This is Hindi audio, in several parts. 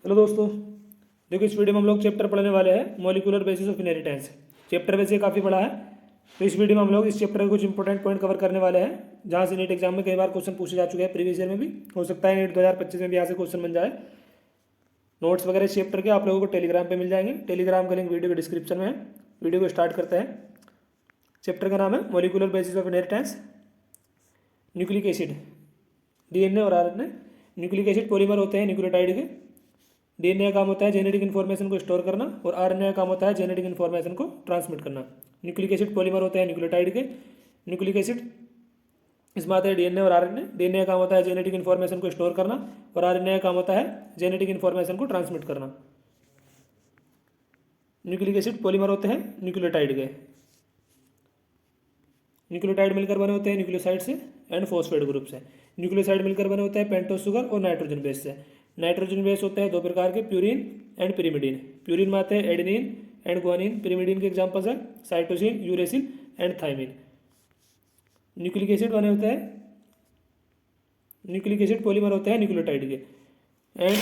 हेलो दोस्तों, देखो इस वीडियो में हम लोग चैप्टर पढ़ने वाले हैं molecular basis of inheritance. Chapter वैसे काफ़ी बड़ा है, तो इस वीडियो में हम लोग इस चैप्टर के कुछ इंपॉर्टेंट पॉइंट कवर करने वाले हैं, जहाँ से नीट एग्जाम में कई बार क्वेश्चन पूछे जा चुके हैं। प्रीवियस ईयर में भी हो सकता है नीट 2025 में भी यहाँ से क्वेश्चन बन जाए। नोट्स वगैरह इस चैप्टर के आप लोगों को टेलीग्राम पर मिल जाएंगे। टेलीग्राम का लिंक वीडियो के डिस्क्रिप्शन में है। वीडियो को स्टार्ट करते हैं। चैप्टर का नाम है molecular basis of inheritance. Nucleic acid, DNA और आरएनए। न्यूक्लिक एसिड पॉलीमर होते हैं न्यूक्लियोटाइड के। डीएनए का काम होता है जेनेटिक इन्फॉर्मेशन को स्टोर करना और आरएनए का काम होता है जेनेटिक इन्फॉर्मेशन को ट्रांसमिट करना। न्यूक्लिक एसिड पॉलीमर होते हैं न्यूक्लियोटाइड के। न्यूक्लिक एसिड इसमें आते हैं डीएनए और आरएनए। डीएनए का काम होता है जेनेटिक इन्फॉर्मेशन को स्टोर करना और आरएनए का काम होता है जेनेटिक इन्फॉर्मेशन को ट्रांसमिट करना। न्यूक्लिक एसिड पॉलीमर होते हैं न्यूक्लियोटाइड के। न्यूक्लियोटाइड मिलकर बने होते हैं न्यूक्लियोसाइड से एंड फॉस्फेट ग्रुप से। न्यूक्लियोसाइड मिलकर बने होते हैं पेंटोस शुगर और नाइट्रोजन बेस से। नाइट्रोजन बेस होते हैं दो प्रकार के, प्यूरिन एंड पिरिमिडीन। प्यूरिन में आते हैं एडेनिन एंड ग्वानिन। पिरिमिडीन के एग्जाम्पल्स हैं cytosine, uracil and thymine. Nucleic acid बने होते हैं, न्यूक्लिक एसिड पॉलीमर होते हैं न्यूक्लियोटाइड के। एंड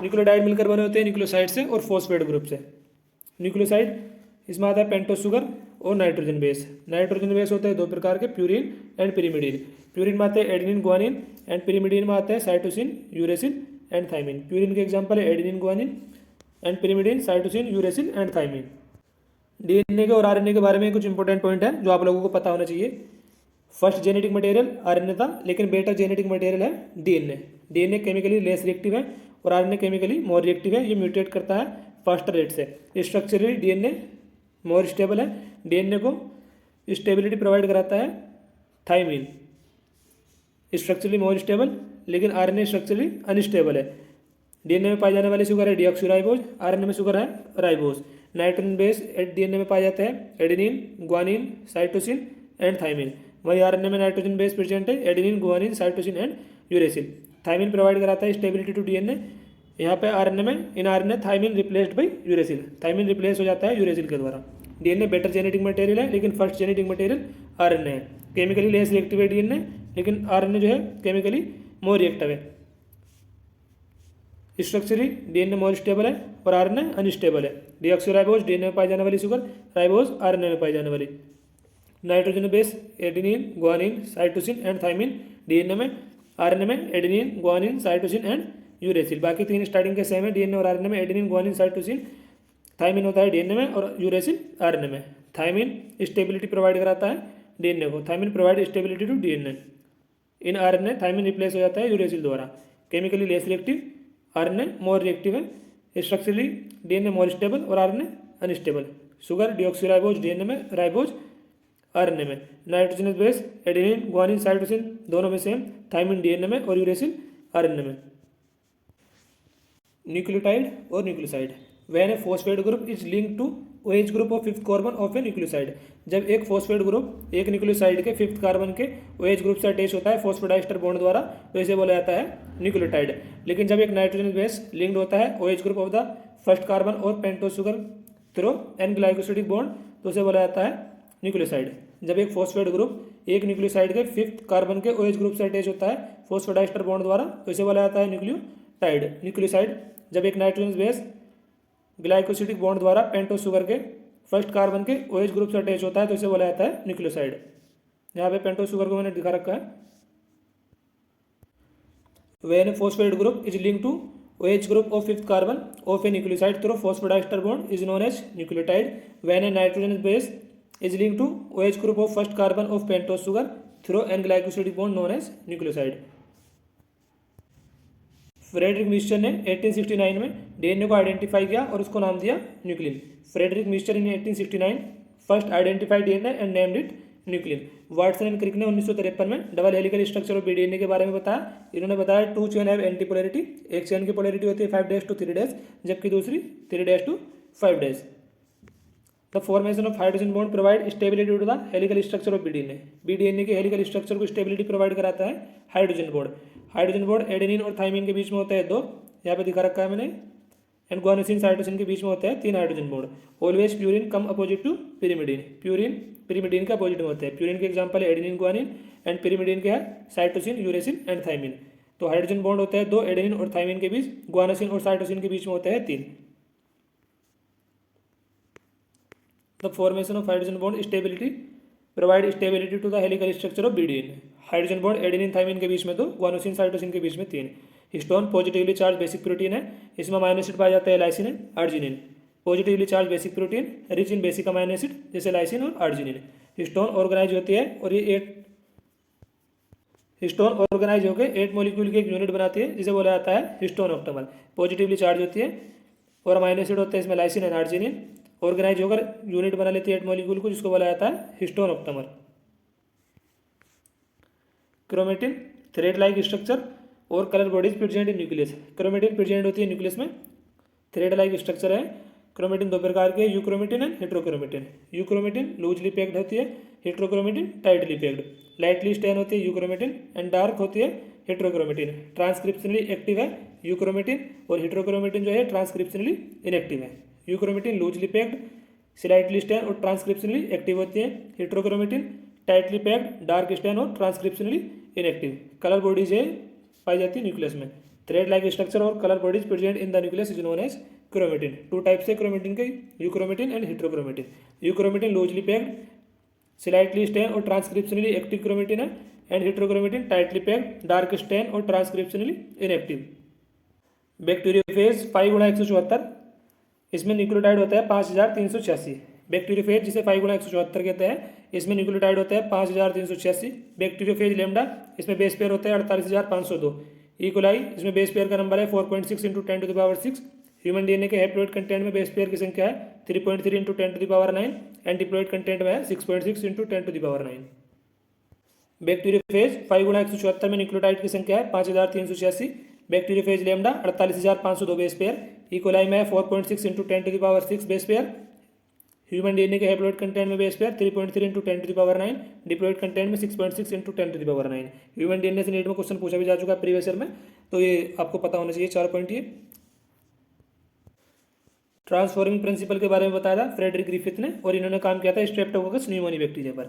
न्यूक्लियोटाइड मिलकर बने होते हैं न्यूक्लियोसाइड से और फॉस्फेट ग्रुप से। न्यूक्लियोसाइड इसमें आता है पेंटोस शुगर और नाइट्रोजन बेस। नाइट्रोजन बेस होते हैं दो प्रकार के, प्यूरिन एंड पिरिमिडीन। प्यूरिन में आते हैं एडेनिन, ग्वानिन एंड पिरिमिडीन में आते हैं cytosine, uracil and thymine. Purine के एग्जांपल है adenine, guanine and pyrimidine, cytosine, uracil and thymine. DNA के और आरएनए के बारे में कुछ इंपॉर्टेंट पॉइंट है जो आप लोगों को पता होना चाहिए। फर्स्ट जेनेटिक मटेरियल आरएनए था, लेकिन बेटर जेनेटिक मटेरियल है DNA. DNA chemically less reactive है और आरएनए केमिकली मोर रिएक्टिव है। ये म्यूटेट करता है फास्टर रेट से। स्ट्रक्चरली डीएनए मोर स्टेबल है। डीएनए को स्टेबिलिटी प्रोवाइड कराता है थाइमिन। स्ट्रक्चरली मोर स्टेबल, लेकिन आरएनए स्ट्रक्चरली अनस्टेबल है। डीएनए में पाई जाने वाली शुगर है डीऑक्सीराइबोज, आरएनए में शुगर है राइबोज। नाइट्रोजन बेस डीएनए में पाए जाते हैं adenine, guanine, cytosine and thymine. वही आरएनए में नाइट्रोजन बेस प्रेजेंट है adenine, guanine, cytosine and uracil. Thymine provide कराता है स्टेबिलिटी टू डीएनए। यहाँ पे आरएनए में इन RNA thymine replaced by uracil. Thymine replace हो जाता है यूरेसिल के द्वारा। डीएनए बेटर जेनेटिक मटेरियल है, लेकिन फर्स्ट जेनेटिक मटेरियल आरएनए है। केमिकली लेस रिएक्टिव है डीएनए, लेकिन आरएनए जो है केमिकली मोर रिएक्टिव है। स्ट्रक्चरली डीएनए मोर स्टेबल है और आरएनए अनस्टेबल है। डीऑक्सीराइबोज डीएनए में पाई जाने वाली शुगर, राइबोज आरएनए में पाई जाने वाली। Nitrogen base adenine, guanine, cytosine and thymine. DNA में, आरएनए में adenine, guanine, cytosine and uracil. बाकी तीन स्टार्टिंग के सेम है। डीएनए और आरएनए में एडेनिन, ग्वानिन, साइटोसिन। थाइमिन होता है डीएनए में और यूरेसिल आरएनए में। थाइमिन स्टेबिलिटी प्रोवाइड कराता है डीएनए को। Thymine provide stability to DNA. In RNA thymine replace हो जाता है यूरेसिल द्वारा। Chemically less reactive, RNA more reactive है। स्ट्रक्चरली डीएनए मोर स्टेबल और RNA unstable. Sugar deoxyribose DNA में, राइबोज आरएनए में। Nitrogenous base adenine, guanine, cytosine दोनों में सेम। थाइमिन डीएनए में और यूरेसिल आरएनए में। न्यूक्लियोटाइड और nucleoside. When a phosphate group is linked to OH group of fifth carbon of a nucleoside. जब एक फॉस्फेट ग्रुप एक न्यूक्लियोसाइड के फिफ्थ कार्बन के OH ग्रुप से अटैच होता है फॉस्फोडाइस्टर बॉन्ड द्वारा, तो इसे बोला जाता है न्यूक्लियोटाइड। लेकिन जब एक नाइट्रोजन बेस लिंक्ड होता है OH group of the first carbon और pentose sugar through N glycosidic bond, तो उसे बोला जाता है न्यूक्लियोसाइड। जब एक फॉस्फेट ग्रुप एक न्यूक्लियोसाइड के फिफ्थ कार्बन के OH ग्रुप से अटैच होता है फॉस्फोडाइस्टर बॉन्ड द्वारा, तो इसे बोला जाता है न्यूक्लियोटाइड, न्यूक्लियोसाइड। जब एक नाइट्रोजन बेस ग्लाइकोसिडिक बॉन्ड द्वारा पेंटोस शुगर के फर्स्ट कार्बन के OH ग्रुप से अटैच होता है, तो इसे बोला जाता है न्यूक्लियोसाइड। यहाँ पे पेंटोस शुगर को मैंने दिखा रखा है। When a phosphate group is linked to OH group of fifth carbon of a nucleoside through phosphodiester bond is known as nucleotide. When a nitrogen base is linked to OH group of first carbon of pentose sugar through N glycosidic bond known as nucleoside. Friedrich Miescher ने 1869 में डीएनए को आइडेंटिफाई किया और उसको नाम दिया nuclein. Friedrich Miescher in 1869 first identified DNA and named it nuclein. Watson and Crick ने 1953 में double helical structure of DNA के बारे में बताया। इन्होंने बताया 2 चेन हैव एंटी पोलैरिटी। एक चेन की पोलैरिटी होती है 5 days to 3 days, जबकि दूसरी 3 days to 5 days। The formation of hydrogen bond provide stability to the helical structure of B DNA. B DNA के हेलिकल स्ट्रक्चर को स्टेबिलिटी प्रोवाइड कराता है hydrogen bond. Hydrogen bond adenine और थाइमिन के बीच में होता है 2, यहाँ पे दिखा रखा है मैंने। एंड ग्वानोसिन, साइटोसिन के बीच में होता है 3 hydrogen bond. Always purine come opposite to pyrimidine. Purine pyrimidine का अपोजिट में होता है। प्यूरिन के एग्जांपल है एडेनिन, ग्वानिन एंड पिरिमिडीन के है साइटोसिन, यूरेसिल एंड थाइमिन। तो हाइड्रोजन बॉन्ड होते हैं 2 एडेनिन और थाइमिन के बीच, गुआनोसिन और साइटोसिन के बीच में होते हैं 3। The formation of hydrogen bond stability provide stability to the helical structure of B DNA. Hydrogen bond adenine thymine के बीच में 2, गुआनोसिन साइटोसिन के बीच में 3। Histone positively charge basic protein है, इसमें अमाइनो एसिड पाया जाता है लाइसिन है, arginine. Positively charge basic protein rich in basic amino acid जैसे लाइसिन और अर्जिनिन। हिस्टोन ऑर्गेनाइज होती है और ये 8 हिस्टोन ऑर्गेनाइज होकर 8 मॉलिक्यूल की एक यूनिट बनाती है जिसे बोला जाता है हिस्टोन ऑक्टेमर। पॉजिटिवली चार्ज होती है और अमाइनो एसिड होते हैं इसमें लाइसिन एंड अर्जिनिन, ऑर्गेनाइज होकर यूनिट बना लेती है 8 मॉलिक्यूल को, जिसको बोला जाता है histone octamer. Chromatin thread like structure और colour bodies present in nucleus. Chromatin present होती है न्यूक्लियस में, थ्रेड लाइक स्ट्रक्चर है। क्रोमेटिन 2 प्रकार के, euchromatin and heterochromatin. Euchromatin loosely packed होती है, heterochromatin tightly packed. Lightly stain होती है यूक्रोमेटिन एंड डार्क होती है हेट्रोक्रोमेटिन। ट्रांसक्रिप्शनली एक्टिव है यूक्रोमेटिन और हेट्रोक्रोमेटिन जो है ट्रांसक्रिप्शनली इनएक्टिव है। Euchromatin loosely packed, slightly stain और ट्रांसक्रिप्शनली एक्टिव होती है। Heterochromatin tightly packed, dark stain और ट्रांसक्रिप्शनली इनएक्टिव। कलर बॉडीज है पाई जाती है न्यूक्लियस में। थ्रेड लाइक स्ट्रक्चर और colour bodies present in the nucleus is known as chromatin. 2 types है क्रोमेटिन के, euchromatin and heterochromatin. Euchromatin loosely packed, slightly stain और ट्रांसक्रिप्शनली एक्टिव क्रोमेटिन है, and heterochromatin tightly packed, dark stain और ट्रांसक्रिप्शनली इनएक्टिव। बैक्टीरियोफेज 5x174, इसमें न्यूक्लियोटाइड होता है 5386। बैक्टीरियोफेज जिसे 5x174 कहते हैं, इसमें न्यूक्लियोटाइड होता है 5386। बैक्टीरियोफेज लेमडा, इसमें बेस पेयर होता है 48502। इकोलाई, इसमें बेस पेयर का नंबर है 4.6 × 10⁶। ह्यूमन डीएनए के हैप्लोइड कंटेंट में बेस पेयर की संख्या है 3.3 × 10⁹, एंड डिप्लॉइड कंटेंट में है 6.6 × 10⁹। बैक्टीरियोफेज 5x174 में न्यूक्लियोटाइड की संख्या है 5386। Bacteriophage lambda 48502 base pair. E coli में 4.6 × 10⁶ बेस पेयर। ह्यूमन डीएनए के हैप्लोइड कंटेंट में बेस पेयर 3.3 × 10⁹, डिप्लॉइड कंटेंट में 6.6 × 10⁹। ह्यूमन डीएनए से नीट में क्वेश्चन पूछा भी जा चुका है प्रीवियस ईयर में, तो ये आपको पता होना चाहिए 4 पॉइंट। ये ट्रांसफॉर्मिंग प्रिंसिपल के बारे में बताया था फ्रेडरिक ग्रिफिथ ने, और इन्होंने काम किया था स्ट्रेप्टोकोकस न्यूमोनी बैक्टीरिया पर।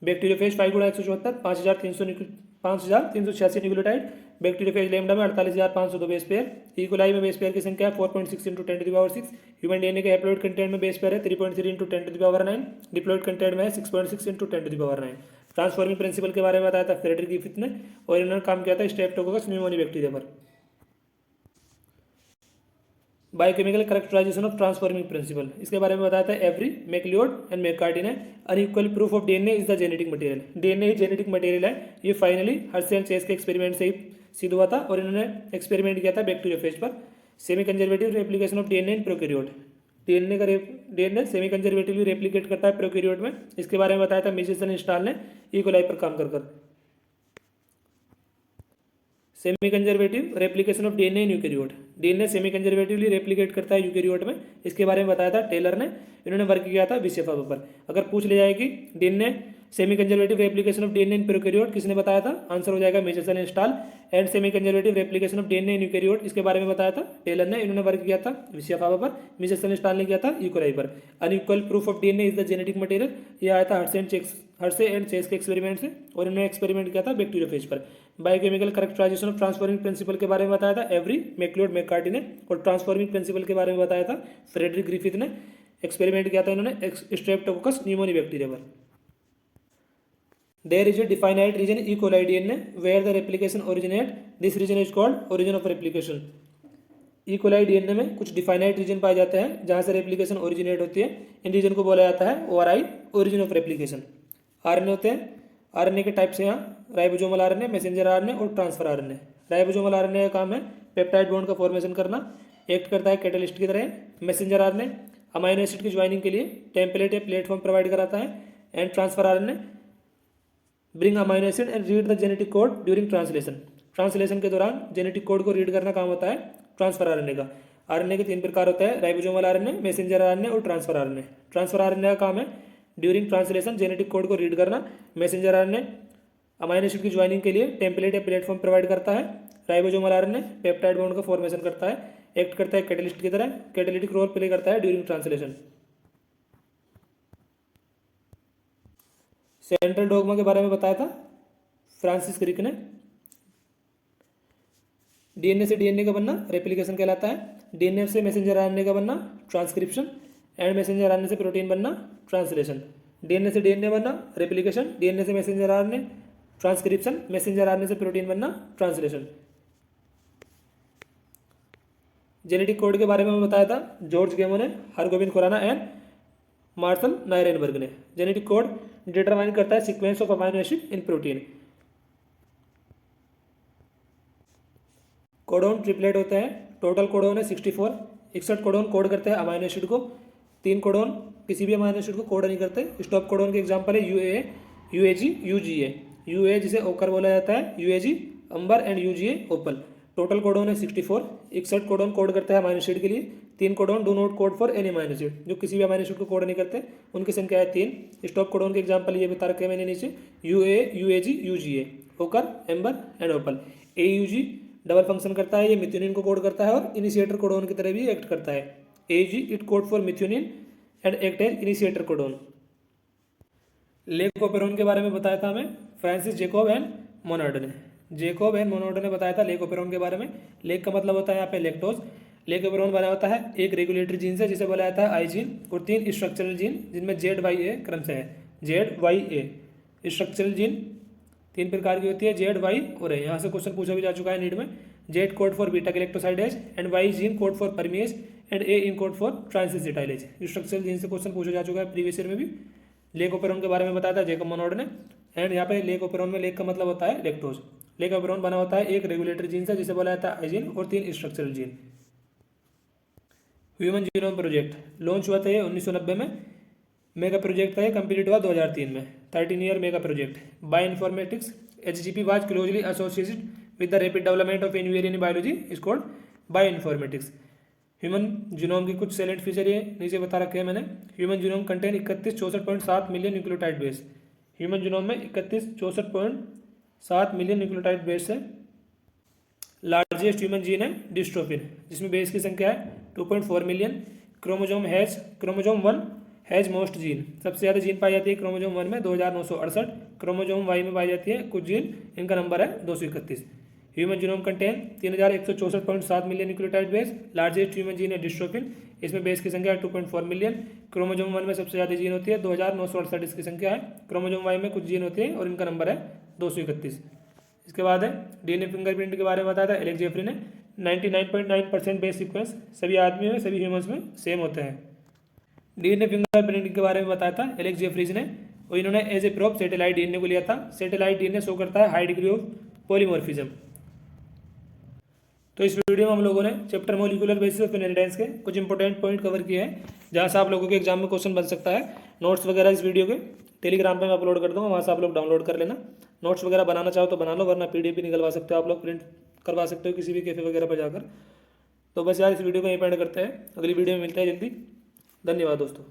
Bacteriophage 5x174 5386 nucleotide. Bacteriophage lambda में 48502 बेस पेयर। इकोलाई में बेस पेयर की संख्या 4.6 × 10⁶। ह्यूमन डीएनए के हैप्लोइड कंटेंट में बेस पेयर है 3.3 × 10⁹, डिप्लॉइड कंटेंट में है 6.6 × 10⁹। ट्रांसफॉर्मिंग प्रिंसिपल के बारे में बताया था फ्रेडरिक ग्रिफिथ ने, और इन्होंने काम किया था स्ट्रेप्टोकोकस न्यूमोनी बैक्टीरिया पर। Biochemical characterization of transforming principle, इसके बारे में बताया था एवरी, मैक्लियोड एंड मैककार्टी ने। Unequal proof of DNA is the genetic material. DNA ही जेनेटिक मटेरियल है, ये फाइनली हर्शी एंड चेस के एक्सपेरिमेंट से ही सिद्ध हुआ था, और इन्होंने एक्सपेरिमेंट किया था बैक्टीरियोफेज पर। Semi conservative replication of DNA in prokaryote. DNA semi conservatively replicate करता है प्रोकैरियोट में, इसके बारे में बताया था मिशेल इंस्टाल ने इकोलाई पर काम कर। Semi conservative replication of DNA in eukaryote. DNA semi conservatively replicate करता है यूकैरियोट में, इसके बारे में बताया था टेलर ने। इन्होंने वर्क किया था विशेफा पर। अगर पूछ लिया जाए कि DNA semi conservative replication of DNA in prokaryote किसने बताया था, आंसर हो जाएगा Meselson Stahl. And semi conservative replication of DNA in eukaryote, इसके बारे में बताया था टेलर ने। इन्होंने वर्क किया था विशेफा पर, मिशेल इंस्टाल ने किया था इकोलाई पर। Unequal proof of DNA is the genetic material, ये आया था हर्शे एंड चेस के एक्सपेरिमेंट से, और इन्होंने एक्सपेरिमेंट किया था बैक्टीरियोफेज पर। Biochemical characterization of transforming principle के बारे में बताया था एवरी, मैक्लियोड, मैककार्टी ने, और ट्रांसफॉर्मिंग प्रिंसिपल के बारे में बताया था फ्रेडरिक ग्रिफिथ ने। एक्सपेरिमेंट किया था इन्होंने स्ट्रेप्टोकोकस न्यूमोनी बैक्टीरिया पर। There is a definite region E coli DNA where the replication originate, this region is called origin of replication. E coli DNA में कुछ डिफाइनाइट रीजन पाए जाते हैं जहां से रेप्लिकेशन ओरिजिनेट होती है। इन रीजन को बोला जाता है ORI, origin of replication. RNA होते हैं, आरएनए के टाइप्स हैं यहाँ राइबोसोमल आरएनए, मैसेंजर आरएनए और ट्रांसफर आरएनए। राइबोसोमल आरएनए का काम है पेप्टाइड बॉन्ड का फॉर्मेशन करना, एक्ट करता है कैटलिस्ट की तरह। मैसेंजर आरएनए अमाइनो एसिड की ज्वाइनिंग के लिए टेम्पलेट या प्लेटफॉर्म प्रोवाइड कराता है। And transfer RNA bring amino acid and read the genetic code during translation. Translation के दौरान जेनेटिक कोड को रीड करना काम होता है ट्रांसफर आरएनए का। आरएनए के 3 प्रकार होते हैं, राइबोसोमल आरएनए, मैसेंजर आरएनए और ट्रांसफर आरएनए। ट्रांसफर आरएनए का काम है ड्यूरिंग ट्रांसलेशन जेनेटिक कोड को रीड करना। मैसेंजर आरएनए अमाइनो एसिड की ज्वाइनिंग के लिए टेम्पलेट या प्लेटफॉर्म प्रोवाइड करता है। राइबोसोमल आरएनए पेप्टाइड बॉन्ड का फॉर्मेशन करता है, एक्ट करता है कैटलिस्ट की तरह, कैटेलिटिक रोल प्ले करता है ड्यूरिंग ट्रांसलेशन। सेंट्रल डोगमा के बारे में बताया था फ्रांसिस क्रिक ने। डीएनए से डीएनए का बनना रेप्लिकेशन कहलाता है, डीएनए से मैसेंजर आरएनए का बनना ट्रांसक्रिप्शन, एंड मैसेंजर आरएनए से प्रोटीन बनना ट्रांसलेशन। डीएनए से डीएनए बनना रेप्लिकेशन, डीएनए से messenger RNA transcription, messenger RNA से प्रोटीन बनना ट्रांसलेशन। जेनेटिक कोड के बारे में बताया था जॉर्ज गेमो ने, हरगोबिंद खुराना एंड मार्शल नायरेनबर्ग ने। जेनेटिक कोड डिटरमाइन करता है sequence of amino acid in protein. Codon triplet होता है, टोटल कोडोन है 64, 61 कोडोन कोड करते हैं अमाइनो एसिड को, 3 कोडोन किसी भी अमाइनो एसिड को कोड नहीं करते। स्टॉप कोडोन के एग्जांपल है यूए, यूएजी, यूजीए। यूए जिसे ओकर बोला जाता है, UAG amber and UGA opal. Total codon है 64, 61 कोडोन कोड करते हैं अमाइनो एसिड के लिए, 3 codon do not code for any amino acid, जो किसी भी अमाइनो एसिड को कोड नहीं करते, उनकी संख्या है 3। स्टॉप कोडोन के एग्जांपल ये बता रखे मैंने नीचे, UA, UAG, UGA, ochre, amber and opal. AUG double function करता है, ये मिथ्योनिन को कोड करता है और इनिशिएटर कोडोन की तरह भी एक्ट करता है। AUG it code for methionine and act as initiator codon. Lac operon के बारे में बताया था हमें फ्रांसिस जेकोब एंड मोनार्ड ने। जेकोब एंड मोनार्ड ने बताया था लेकोपेरोन के बारे में। लेक का मतलब होता है यहाँ पे लैक्टोज। लेकोपेरोन बना होता है एक रेगुलेटरी जीन से जिसे बोला जाता है आई जीन, और 3 स्ट्रक्चरल जीन जिनमें ZYA क्रम से है। ZYA स्ट्रक्चरल जीन 3 प्रकार की होती है, Z, Y और A। यहाँ से क्वेश्चन पूछा भी जा चुका है नीट में। Z code for beta galactosidase and Y gene code for परमिएज and A in code for transacetylase. Structural gene से क्वेश्चन पूछा जा चुका है प्रीवियस ईयर में भी। लेकोपेरोन के बारे में बताया था जेकोब मोनार्ड ने। एंड यहाँ पे लेकोपेरोन में लेक का मतलब होता है लैक्टोज। लेकोपेरोन बना होता है एक रेगुलेटरी जीन से जिसे बोला जाता है आई जीन और 3 structural gene. Human genome project launch हुआ था ये 1990 में। मेगा प्रोजेक्ट था ये, कंप्लीट हुआ 2003 में। 13 year mega project. Bio informatics HGP was closely associated with the rapid development of new area in biology is called bio informatics. Human genome की कुछ सैलेंट फीचर ये नीचे बता रखे हैं मैंने। Human genome contain 3164.7 million nucleotide base. Human genome में 3164.7 मिलियन न्यूक्लियोटाइड बेस है। लार्जेस्ट ह्यूमन जीन है डिस्ट्रोफिन, जिसमें बेस की संख्या है 2.4 million. Chromosome 1 has most gene, सबसे ज़्यादा जीन पाई जाती है क्रोमोजोम 1 में 2968। क्रोमोजोम Y में पाई जाती है कुछ जीन, इनका नंबर है 231। Human genome contain 3164.7 million nucleotide base. Largest human gene है डिस्ट्रोफिन, इसमें बेस की संख्या है 2.4 मिलियन। क्रोमोजोम 1 में सबसे ज़्यादा जीन होती है 2968 इसकी संख्या है। क्रोमोजोम Y में कुछ जीन होती है और इनका नंबर है 231। इसके बाद है DNA फिंगरप्रिंट के बारे में बताया था एलेक्स जेफरी ने। 99.9% बेस सीक्वेंस सभी आदमियों में, सभी ह्यूमंस में सेम होते हैं। DNA फिंगरप्रिंट के बारे में बताया था एलेक्स जेफरीज ने, और इन्होंने as a probe satellite DNA को लिया था। सैटेलाइट DNA शो करता है हाई डिग्री ऑफ पॉलीमॉर्फिज्म। तो इस वीडियो में हम लोगों ने chapter molecular basis of inheritance के कुछ इंपॉर्टेंट पॉइंट कवर किए हैं, जहाँ से आप लोगों के एग्जाम में क्वेश्चन बन सकता है। नोट्स वगैरह इस वीडियो के टेलीग्राम पे मैं अपलोड कर दूँगा, वहाँ से आप लोग डाउनलोड कर लेना। नोट्स वगैरह बनाना चाहो तो बना लो, वरना PDF भी निकलवा सकते हो आप लोग, प्रिंट करवा सकते हो किसी भी कैफे वगैरह पर जाकर। तो बस यार इस वीडियो को यहीं पे एंड करते हैं, अगली वीडियो में मिलते हैं जल्दी। धन्यवाद दोस्तों।